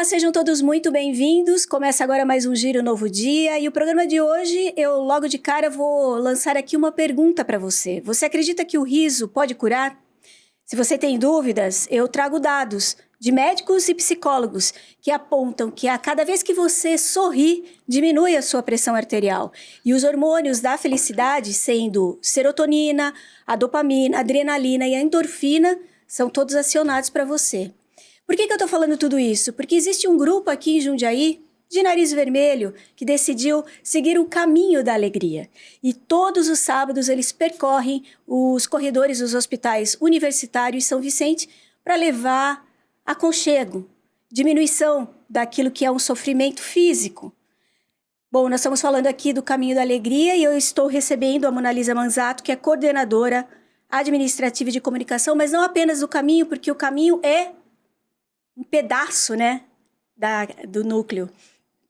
Olá, sejam todos muito bem-vindos. Começa agora mais um Giro Novo Dia e o programa de hoje eu logo de cara vou lançar aqui uma pergunta para você. Você acredita que o riso pode curar? Se você tem dúvidas, eu trago dados de médicos e psicólogos que apontam que a cada vez que você sorri, diminui a sua pressão arterial. E os hormônios da felicidade, sendo serotonina, a dopamina, a adrenalina e a endorfina, são todos acionados para você. Por que eu estou falando tudo isso? Porque existe um grupo aqui em Jundiaí, de nariz vermelho, que decidiu seguir o caminho da alegria. E todos os sábados eles percorrem os corredores dos hospitais Universitário e São Vicente para levar aconchego, diminuição daquilo que é um sofrimento físico. Bom, nós estamos falando aqui do Caminho da Alegria e eu estou recebendo a Monalisa Manzato, que é coordenadora administrativa de comunicação, mas não apenas do caminho, porque o caminho é um pedaço, né, do núcleo.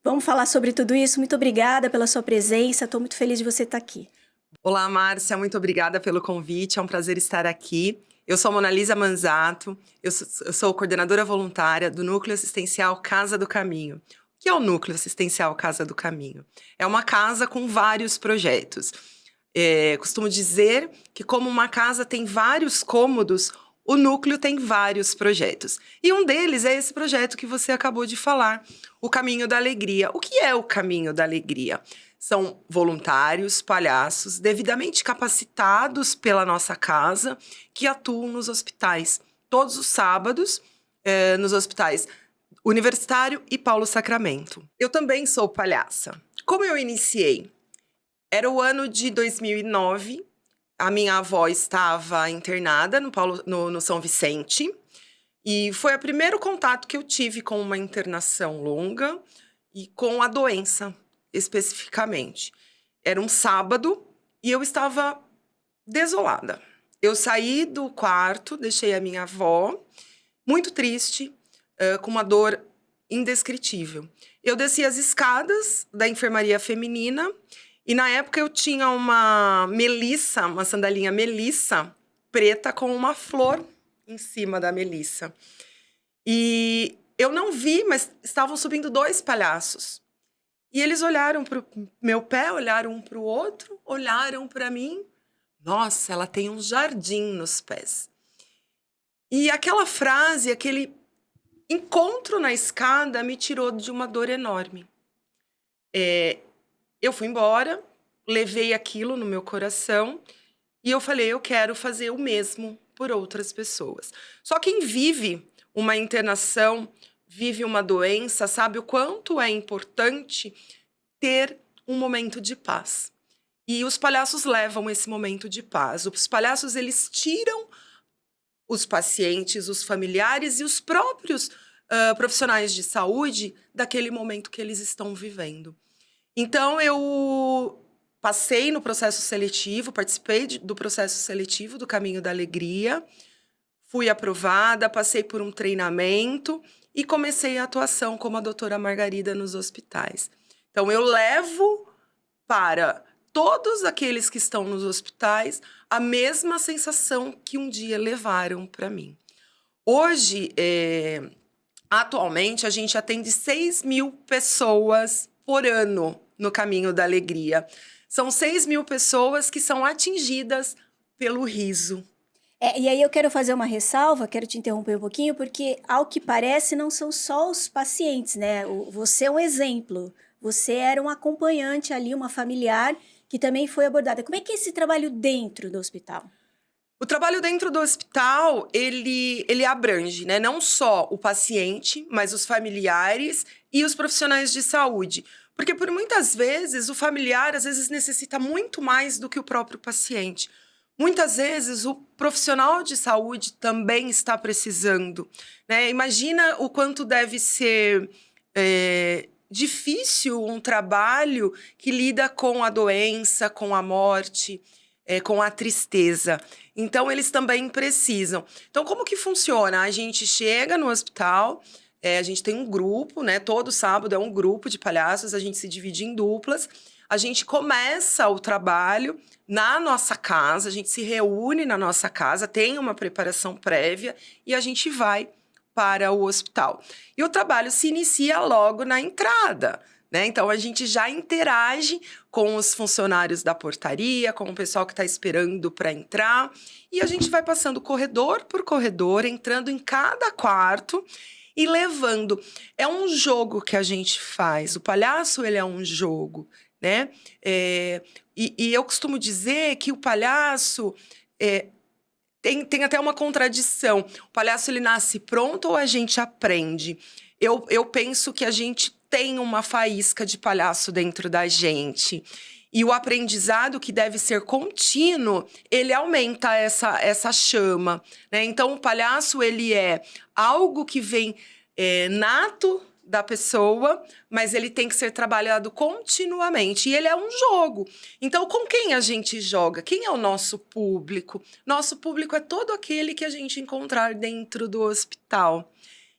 Vamos falar sobre tudo isso. Muito obrigada pela sua presença. Estou muito feliz de você estar aqui. Olá, Márcia. Muito obrigada pelo convite. É um prazer estar aqui. Eu sou a Monalisa Manzato. Eu sou coordenadora voluntária do Núcleo Assistencial Casa do Caminho. O que é o Núcleo Assistencial Casa do Caminho? É uma casa com vários projetos. Costumo dizer que como uma casa tem vários cômodos, o núcleo tem vários projetos. E um deles é esse projeto que você acabou de falar, o Caminho da Alegria. O que é o Caminho da Alegria? São voluntários, palhaços, devidamente capacitados pela nossa casa, que atuam nos hospitais. Todos os sábados, nos hospitais Universitário e Paulo Sacramento. Eu também sou palhaça. Como eu iniciei? Era o ano de 2009. A minha avó estava internada no São Vicente e foi o primeiro contato que eu tive com uma internação longa e com a doença, especificamente. Era um sábado e eu estava desolada. Eu saí do quarto, deixei a minha avó, muito triste, com uma dor indescritível. Eu desci as escadas da enfermaria feminina. E na época eu tinha uma melissa, uma sandalinha melissa preta com uma flor em cima da melissa. E eu não vi, mas estavam subindo 2 palhaços. E eles olharam para o meu pé, olharam um para o outro, olharam para mim. Nossa, ela tem um jardim nos pés. E aquela frase, aquele encontro na escada me tirou de uma dor enorme. Eu fui embora, levei aquilo no meu coração e eu falei, eu quero fazer o mesmo por outras pessoas. Só quem vive uma internação, vive uma doença, sabe o quanto é importante ter um momento de paz. E os palhaços levam esse momento de paz. Os palhaços, eles tiram os pacientes, os familiares e os próprios profissionais de saúde daquele momento que eles estão vivendo. Então, eu passei no processo seletivo, participei do processo seletivo do Caminho da Alegria, fui aprovada, passei por um treinamento e comecei a atuação como a doutora Margarida nos hospitais. Então, eu levo para todos aqueles que estão nos hospitais a mesma sensação que um dia levaram para mim. Hoje, atualmente, a gente atende 6.000 pessoas por ano no Caminho da Alegria. São 6.000 pessoas que são atingidas pelo riso. E aí eu quero fazer uma ressalva, quero te interromper um pouquinho, porque ao que parece não são só os pacientes, né? Você é um exemplo, você era um acompanhante ali, uma familiar que também foi abordada. Como é que é esse trabalho dentro do hospital? O trabalho dentro do hospital, ele abrange, né? Não só o paciente, mas os familiares e os profissionais de saúde. Porque por muitas vezes o familiar às vezes necessita muito mais do que o próprio paciente. Muitas vezes o profissional de saúde também está precisando, né? Imagina o quanto deve ser difícil um trabalho que lida com a doença, com a morte, com a tristeza. Então, eles também precisam. Então, como que funciona? A gente chega no hospital, a gente tem um grupo, né? Todo sábado é um grupo de palhaços, a gente se divide em duplas. A gente começa o trabalho na nossa casa, a gente se reúne na nossa casa, tem uma preparação prévia e a gente vai para o hospital. E o trabalho se inicia logo na entrada, né? Então, a gente já interage com os funcionários da portaria, com o pessoal que está esperando para entrar. E a gente vai passando corredor por corredor, entrando em cada quarto e levando. É um jogo que a gente faz. O palhaço, ele é um jogo, né? E eu costumo dizer que o palhaço... Tem até uma contradição. O palhaço, ele nasce pronto ou a gente aprende? Eu penso que a gente tem uma faísca de palhaço dentro da gente. E o aprendizado, que deve ser contínuo, ele aumenta essa chama, né? Então, o palhaço, ele é algo que vem nato da pessoa, mas ele tem que ser trabalhado continuamente. E ele é um jogo. Então, com quem a gente joga? Quem é o nosso público? Nosso público é todo aquele que a gente encontrar dentro do hospital.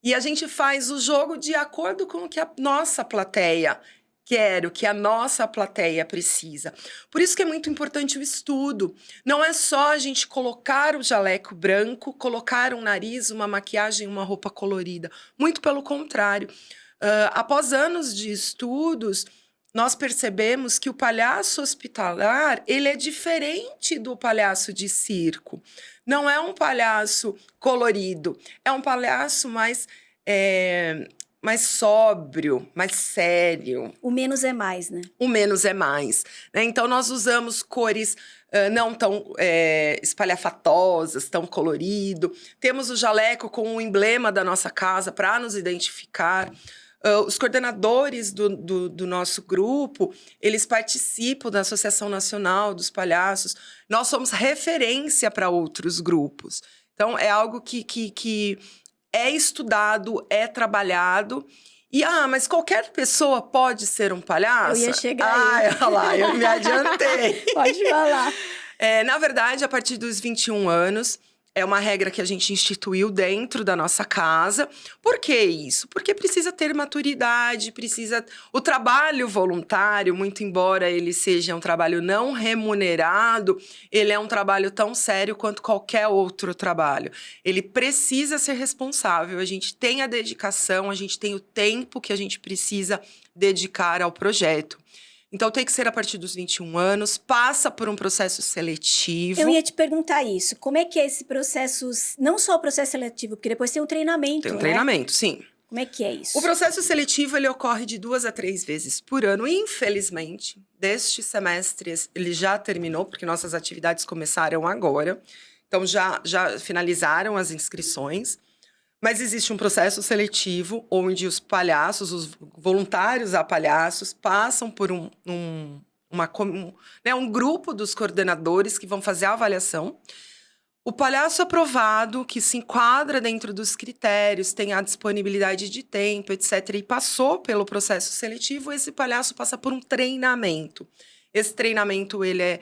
E a gente faz o jogo de acordo com o que a nossa plateia quer, o que a nossa plateia precisa. Por isso que é muito importante o estudo. Não é só a gente colocar o jaleco branco, colocar um nariz, uma maquiagem, uma roupa colorida. Muito pelo contrário. Após anos de estudos, nós percebemos que o palhaço hospitalar, ele é diferente do palhaço de circo. Não é um palhaço colorido, é um palhaço mais sóbrio, mais sério. O menos é mais, né? O menos é mais, né? Então, nós usamos cores não tão espalhafatosas, tão colorido. Temos o jaleco com o emblema da nossa casa para nos identificar. Os coordenadores do nosso grupo, eles participam da Associação Nacional dos Palhaços. Nós somos referência para outros grupos. Então, é algo que é estudado, é trabalhado. E, mas qualquer pessoa pode ser um palhaço? Eu ia chegar aí. Olha lá, eu me adiantei. Pode falar. Na verdade, a partir dos 21 anos... É uma regra que a gente instituiu dentro da nossa casa. Por que isso? Porque precisa ter maturidade, precisa... O trabalho voluntário, muito embora ele seja um trabalho não remunerado, ele é um trabalho tão sério quanto qualquer outro trabalho. Ele precisa ser responsável, a gente tem a dedicação, a gente tem o tempo que a gente precisa dedicar ao projeto. Então, tem que ser a partir dos 21 anos, passa por um processo seletivo. Eu ia te perguntar isso. Como é que é esse processo, não só o processo seletivo, porque depois tem um treinamento, Tem um né? treinamento, sim. Como é que é isso? O processo seletivo, ele ocorre de 2 a 3 vezes por ano. Infelizmente, deste semestre, ele já terminou, porque nossas atividades começaram agora. Então, já finalizaram as inscrições. Mas existe um processo seletivo onde os palhaços, os voluntários a palhaços, passam por um grupo dos coordenadores que vão fazer a avaliação. O palhaço aprovado, que se enquadra dentro dos critérios, tem a disponibilidade de tempo, etc., e passou pelo processo seletivo, esse palhaço passa por um treinamento. Esse treinamento ele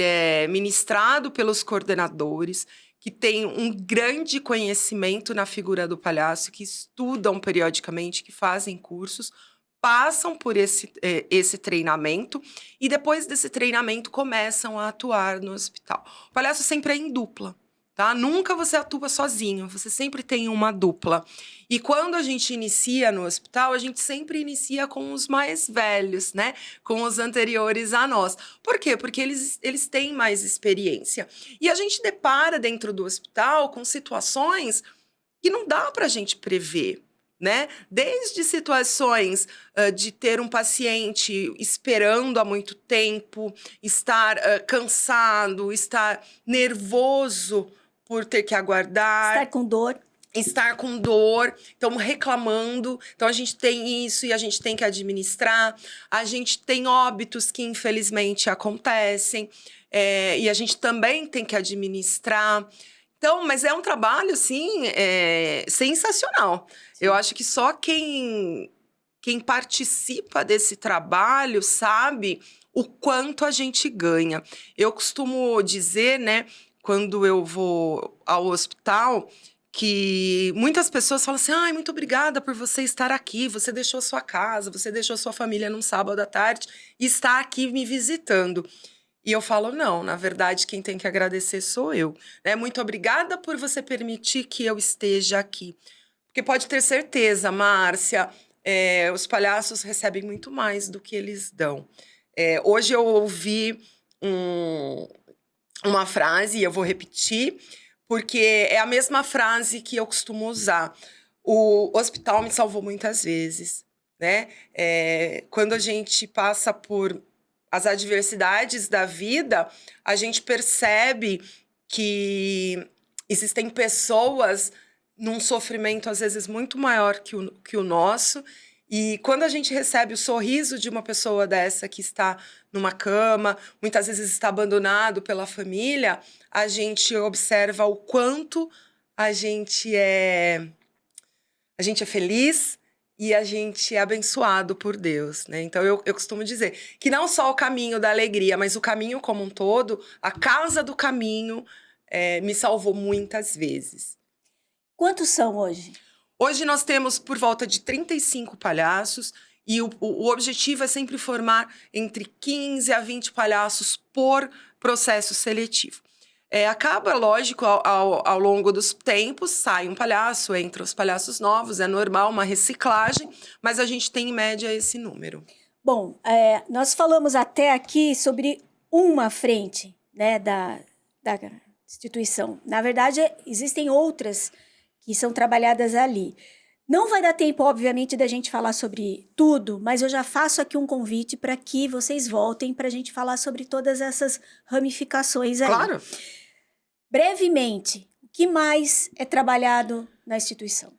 é ministrado pelos coordenadores, que têm um grande conhecimento na figura do palhaço, que estudam periodicamente, que fazem cursos, passam por esse treinamento e depois desse treinamento começam a atuar no hospital. O palhaço sempre é em dupla, tá? Nunca você atua sozinho, você sempre tem uma dupla. E quando a gente inicia no hospital, a gente sempre inicia com os mais velhos, né? Com os anteriores a nós. Por quê? Porque eles têm mais experiência. E a gente depara dentro do hospital com situações que não dá para a gente prever, né? Desde situações de ter um paciente esperando há muito tempo, estar cansado, estar nervoso por ter que aguardar. Estar com dor, então reclamando. Então, a gente tem isso e a gente tem que administrar. A gente tem óbitos que, infelizmente, acontecem. E a gente também tem que administrar. Então, mas é um trabalho, assim, sensacional. Eu acho que só quem participa desse trabalho sabe o quanto a gente ganha. Eu costumo dizer, né, quando eu vou ao hospital, que muitas pessoas falam assim, muito obrigada por você estar aqui, você deixou sua casa, você deixou sua família num sábado à tarde e está aqui me visitando. E eu falo, não, na verdade, quem tem que agradecer sou eu. Muito obrigada por você permitir que eu esteja aqui. Porque pode ter certeza, Márcia, os palhaços recebem muito mais do que eles dão. Hoje eu ouvi uma frase, e eu vou repetir, porque é a mesma frase que eu costumo usar. O hospital me salvou muitas vezes, né? Quando a gente passa por as adversidades da vida, a gente percebe que existem pessoas num sofrimento, às vezes, muito maior que o nosso. E quando a gente recebe o sorriso de uma pessoa dessa que está numa cama, muitas vezes está abandonado pela família, a gente observa o quanto a gente é feliz e a gente é abençoado por Deus, né? Então, eu costumo dizer que não só o caminho da alegria, mas o caminho como um todo, a casa do caminho, me salvou muitas vezes. Quantos são hoje? Hoje nós temos por volta de 35 palhaços e o objetivo é sempre formar entre 15 a 20 palhaços por processo seletivo. Acaba, lógico, ao longo dos tempos, sai um palhaço, entra os palhaços novos, é normal, uma reciclagem, mas a gente tem em média esse número. Bom, nós falamos até aqui sobre uma frente, né, da instituição. Na verdade, existem outras que são trabalhadas ali. Não vai dar tempo, obviamente, da gente falar sobre tudo, mas eu já faço aqui um convite para que vocês voltem para a gente falar sobre todas essas ramificações aí. Claro! Brevemente, o que mais é trabalhado na instituição?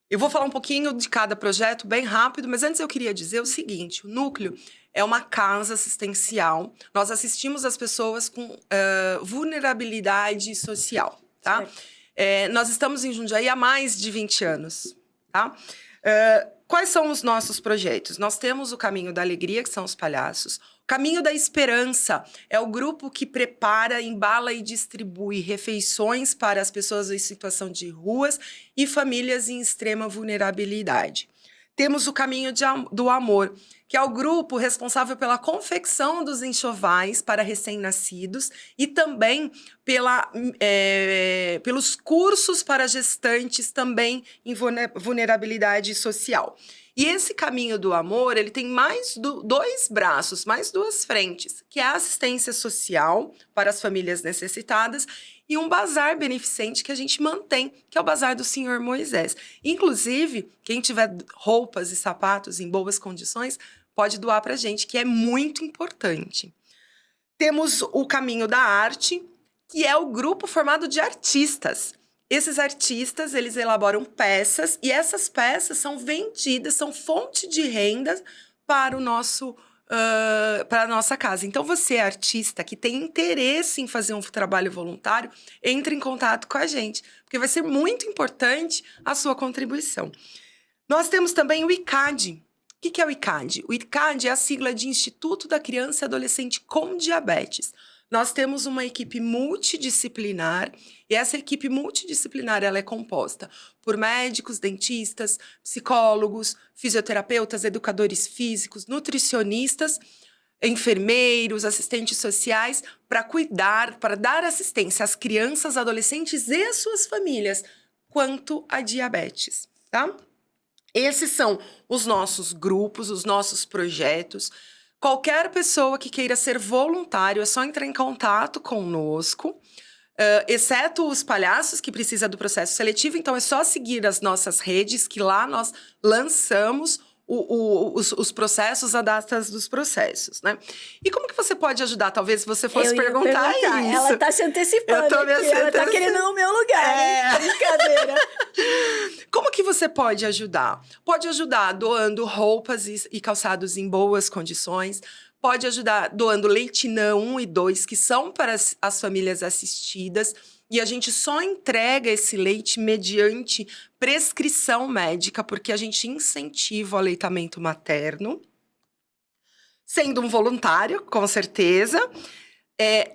Eu vou falar um pouquinho de cada projeto, bem rápido, mas antes eu queria dizer o seguinte, o Núcleo é uma casa assistencial. Nós assistimos as pessoas com vulnerabilidade social, tá? Nós estamos em Jundiaí há mais de 20 anos, tá? Quais são os nossos projetos? Nós temos o Caminho da Alegria, que são os palhaços. O Caminho da Esperança é o grupo que prepara, embala e distribui refeições para as pessoas em situação de ruas e famílias em extrema vulnerabilidade. Temos o Caminho do Amor, que é o grupo responsável pela confecção dos enxovais para recém-nascidos e também pelos cursos para gestantes também em vulnerabilidade social. E esse Caminho do Amor, ele tem mais dois braços, mais duas frentes, que é a assistência social para as famílias necessitadas e um bazar beneficente que a gente mantém, que é o Bazar do Senhor Moisés. Inclusive, quem tiver roupas e sapatos em boas condições, pode doar para a gente, que é muito importante. Temos o Caminho da Arte, que é o grupo formado de artistas. Esses artistas, eles elaboram peças e essas peças são vendidas, são fonte de renda para para a nossa casa. Então, você, artista, que tem interesse em fazer um trabalho voluntário, entre em contato com a gente, porque vai ser muito importante a sua contribuição. Nós temos também o ICAD. O que é o ICAD? O ICAD é a sigla de Instituto da Criança e Adolescente com Diabetes. Nós temos uma equipe multidisciplinar e essa equipe multidisciplinar ela é composta por médicos, dentistas, psicólogos, fisioterapeutas, educadores físicos, nutricionistas, enfermeiros, assistentes sociais para cuidar, para dar assistência às crianças, adolescentes e às suas famílias quanto à diabetes, tá? Esses são os nossos grupos, os nossos projetos. Qualquer pessoa que queira ser voluntário é só entrar em contato conosco, exceto os palhaços que precisam do processo seletivo. Então, é só seguir as nossas redes, que lá nós lançamos os processos, as datas dos processos, né? E como que você pode ajudar? Talvez você fosse perguntar isso. Ela tá se antecipando. Ela tá querendo no meu lugar, hein? Brincadeira. Como que você pode ajudar? Pode ajudar doando roupas e calçados em boas condições. Pode ajudar doando Leitinã 1 e 2, que são para as famílias assistidas. E a gente só entrega esse leite mediante prescrição médica, porque a gente incentiva o aleitamento materno. Sendo um voluntário, com certeza.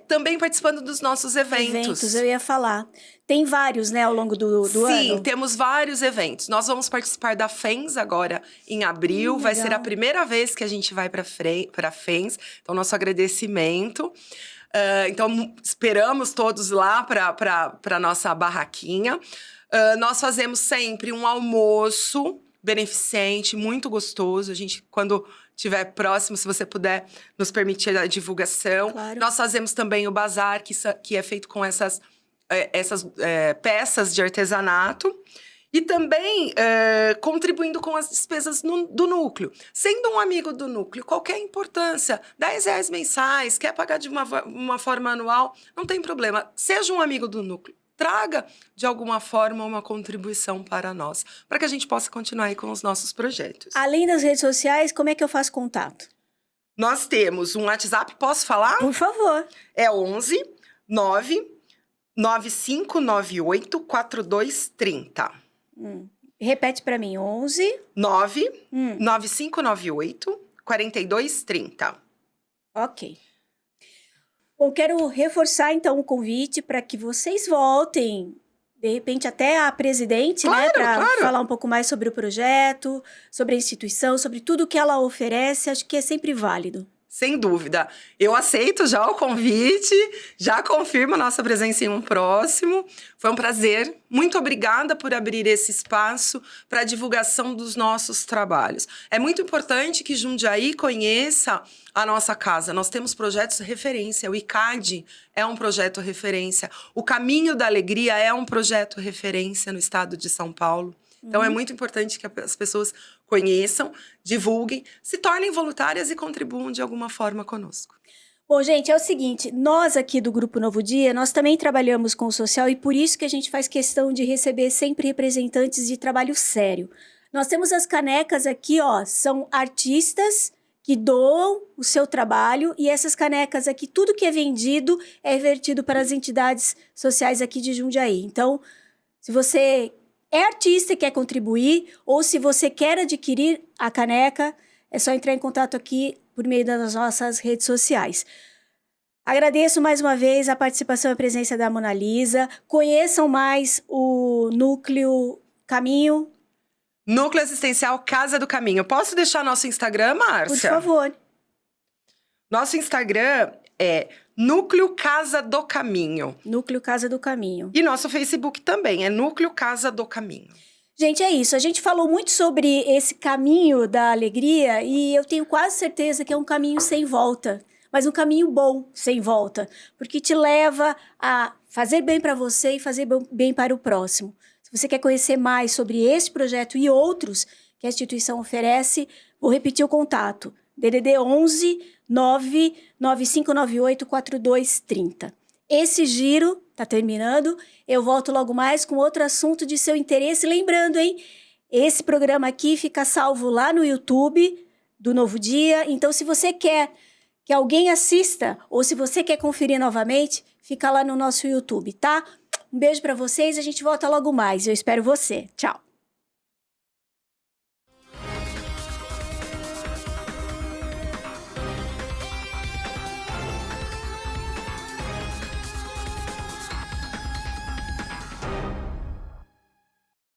Também participando dos nossos eventos. Eu ia falar. Tem vários, né, ao longo do ano? Sim, temos vários eventos. Nós vamos participar da FENS agora em abril. Vai ser a primeira vez que a gente vai para a FENS. Então, nosso agradecimento. Então, esperamos todos lá para a nossa barraquinha. Nós fazemos sempre um almoço beneficente, muito gostoso. A gente, quando estiver próximo, se você puder nos permitir a divulgação. Claro. Nós fazemos também o bazar, que é feito com essas peças de artesanato. E também contribuindo com as despesas do núcleo. Sendo um amigo do núcleo, qualquer importância, R$10 mensais, quer pagar de uma forma anual, não tem problema. Seja um amigo do núcleo. Traga, de alguma forma, uma contribuição para nós, para que a gente possa continuar aí com os nossos projetos. Além das redes sociais, como é que eu faço contato? Nós temos um WhatsApp, posso falar? Por favor. É 11 99598 4230. Repete para mim, 11... 9598 4230. Ok. Bom, quero reforçar, então, o convite para que vocês voltem, de repente até a presidente, claro, né? Para claro. falar um pouco mais sobre o projeto, sobre a instituição, sobre tudo que ela oferece. Acho que é sempre válido. Sem dúvida. Eu aceito já o convite, já confirmo a nossa presença em um próximo. Foi um prazer. Muito obrigada por abrir esse espaço para a divulgação dos nossos trabalhos. É muito importante que Jundiaí conheça a nossa casa. Nós temos projetos de referência. O ICAD é um projeto referência. O Caminho da Alegria é um projeto referência no estado de São Paulo. Então, é muito importante que as pessoas conheçam, divulguem, se tornem voluntárias e contribuam de alguma forma conosco. Bom, gente, é o seguinte, nós aqui do Grupo Novo Dia, nós também trabalhamos com o social e por isso que a gente faz questão de receber sempre representantes de trabalho sério. Nós temos as canecas aqui, ó, são artistas que doam o seu trabalho e essas canecas aqui, tudo que é vendido é revertido para as entidades sociais aqui de Jundiaí. Então, se você é artista e quer contribuir, ou se você quer adquirir a caneca, é só entrar em contato aqui por meio das nossas redes sociais. Agradeço mais uma vez a participação e a presença da Mona Lisa. Conheçam mais o Núcleo Caminho. Núcleo Assistencial Casa do Caminho. Posso deixar nosso Instagram, Márcia? Por favor. Nosso Instagram é Núcleo Casa do Caminho. Núcleo Casa do Caminho. E nosso Facebook também é Núcleo Casa do Caminho. Gente, é isso. A gente falou muito sobre esse caminho da alegria e eu tenho quase certeza que é um caminho sem volta. Mas um caminho bom, sem volta. Porque te leva a fazer bem para você e fazer bem para o próximo. Se você quer conhecer mais sobre esse projeto e outros que a instituição oferece, vou repetir o contato. DDD 11 99598 4230. Esse giro tá terminando. Eu volto logo mais com outro assunto de seu interesse. Lembrando, hein? Esse programa aqui fica salvo lá no YouTube do Novo Dia. Então, se você quer que alguém assista ou se você quer conferir novamente, fica lá no nosso YouTube, tá? Um beijo para vocês. A gente volta logo mais. Eu espero você. Tchau.